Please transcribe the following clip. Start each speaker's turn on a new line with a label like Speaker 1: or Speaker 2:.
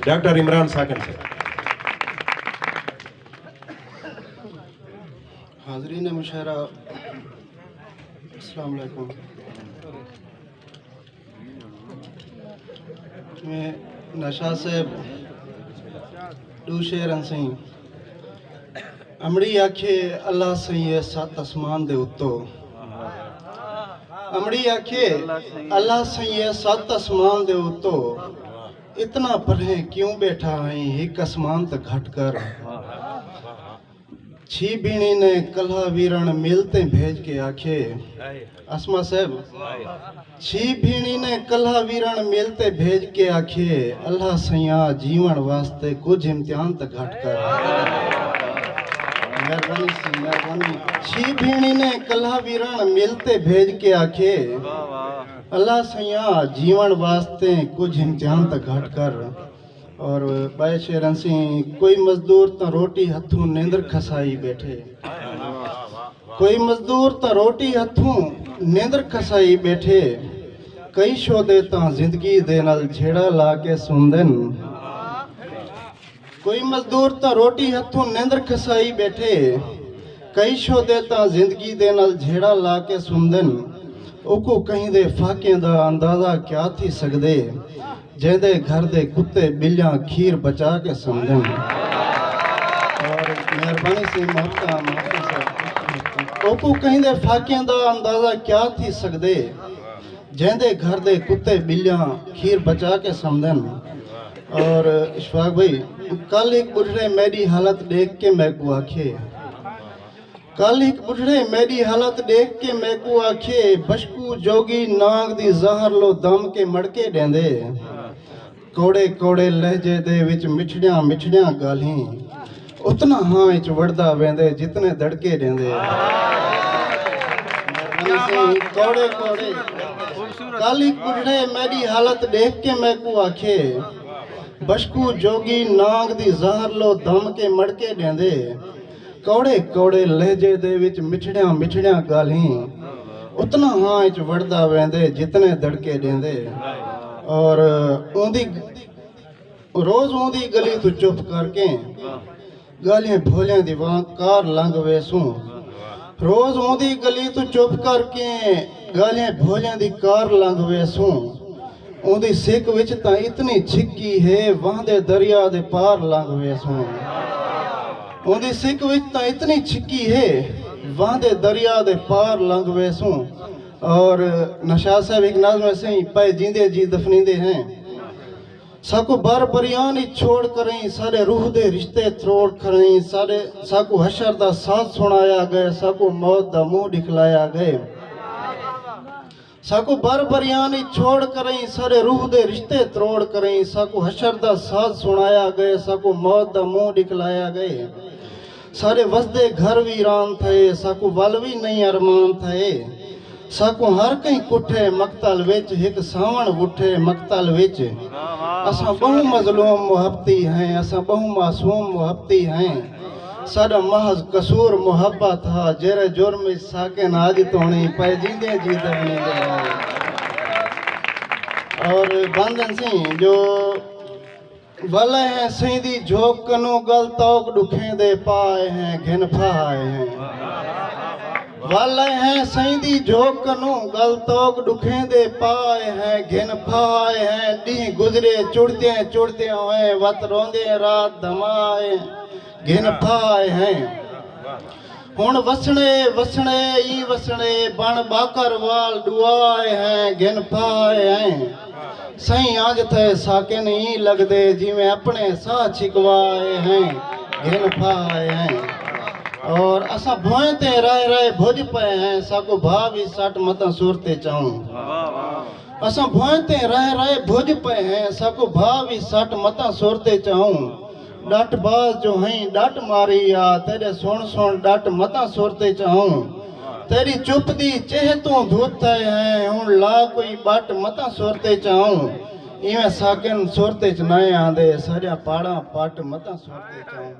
Speaker 1: Doctor Imran साकन से।
Speaker 2: हाज़रीन मुशायरा, अस्सलाम वालेकुम। मैं नशा से दू शेर सही अमड़ी आखे अल्लाह सही है सत आसमान दे उत्तो। अमड़ी आखे अल्लाह सही है सत आसमान दे उत्तो। इतना परे क्यों बैठा है एक आसमान तक घट कर। छी बीणी ने कल्हा वीरण मिलते भेज के आखे। असमा साहब, छी भीणी ने कल्हा वीरण मिलते भेज के आखे अल्लाह सैया जीवन वास्ते कुछ इम्तिहान तक घट कर। मेहरबानी सी मेहरबानी। छी भीणी ने कल्हा वीरण मिलते भेज के आखे अल्लाह सैया जीवन वास्ते कुछ इम्तिहान तक घट कर। और बाय शेरन सी कोई मजदूर तो रोटी हथों नींदर खसाई बैठे। कोई मजदूर तो रोटी हथों नींदर खसाई बैठे। कई शोदे तो जिंदगी दे नाल छेड़ा ला के सुनदन। कोई मजदूर तो रोटी हथों नींदर खसाई बैठे। कई शोदे तो जिंदगी दे नाल छेड़ा ला के सुनदन। ओको कहीं दे फाके दा अंदाजा क्या थी सकदे जेंदे घर दे कुत्ते बिल्लियां खीर बचा के समझन। और मेहरबानी से ओको कहीं दे फाके दा अंदाजा क्या थी सकदे जेंदे घर दे कुत्ते बिल्लियां खीर बचा के समझन। और इशफाक भाई, कल एक बुढ़े मेरी हालत देख के मैं को आखे। कल एक बुढ़े मेरी हालत देख के मैं को आखे बशकू जोगी नाग दी जहर लो दम के मड़के देंदे। कोड़े कोड़े लहजे दे विच मिठड़ियां मिठड़ियां गाली उतना हाँ इच वड़दा वेंदे जितने दड़के देंदे। कोड़े कोड़े कल एक बुढ़े मेरी हालत देख के मैं को आखे बशकू जोगी नाग दी जहर लो दम के मड़के देंदे। कौड़े कौड़े लहजे दे विच मिठड़ियां मिठड़ियां गाली उतना हाँ इच वड़दा वेंदे जितने दड़के देंदे। और ऊंदी रोज ऊंदी गली तू चुप करके गालियां भोलियां दी वां कार लंघ वेसूं। रोज ऊंदी गली तू चुप करके गालियां भोलियां दी कार लंघ वेसूं। ऊंदी सिक विच तां इतनी छिक्की है वहां दे दरिया दे पार लंघ वेसूं। ऊंदी सिक विच तां इतनी छिक्की है वहां दे दरिया दे पार लंघ वेसूं। और नशाद साहब एक नाज़्म ऐसे ही पाए जींदे जी दफनींदे हैं। साको बार बरियान ही छोड़ करें सारे रूह दे रिश्ते त्रोड़ करें सारे साको हशर दा साथ सुनाया गए साको मौत दा मुंह दिखलाया गए। साको बार बरियान ही छोड़ करें सारे रूह दे रिश्ते त्रोड़ करें साको हशर दा साथ सुनाया गए साको मौत दा मुंह दिखलाया गए। सारे वसदे घर वीरान थे साको वल भी नहीं अरमान थे। साको हर कहीं कुठे मकतल विच एक सावण उठे मकतल विच। असा बहु मजलूम मुहब्बती हैं असा बहु मासूम मुहब्बती हैं। साडा महज कसूर मुहब्बत था जेरे जुर्म साकिन आज तोणी पे जींदे जी दफनींदे। और बंदन सिंह जो वाले हैं सीधी झोंक कनु गल तौक दुखें दे पाए हैं घिन फाए हैं। वाले हैं सीधी झोंक कनु गल तौक दुखें दे पाए हैं घिन फाए हैं। डी गुजरे चुड़ते चुड़ते हुए वत रोंदे रात धमाए घिन फाए हैं। हुण वसणे वसणे ई वसणे बण बाकर वाल दुआए हैं घिन फाए हैं। सही आज थे साके नहीं लगदे जिवें अपने साह छिकवाए हैं घिन फाए हैं। और असा भोए ते राय राय भुज पे हैं साको भाव ही सट मत सूरते चाऊं। असा भोए ते राय राय भुज पे हैं साको भाव ही सट मत सूरते चाऊं। डट बाज जो हैं डट मारी आ तेरे सुन सुन डट मत सूरते चाऊं। तेरी चुप दी चेह तू धोते हैं हुण ला कोई बट मत सूरते चाऊं। इवें साकिन सूरते च नए आंदे सारिया पाड़ा पट मत सूरते चाऊं।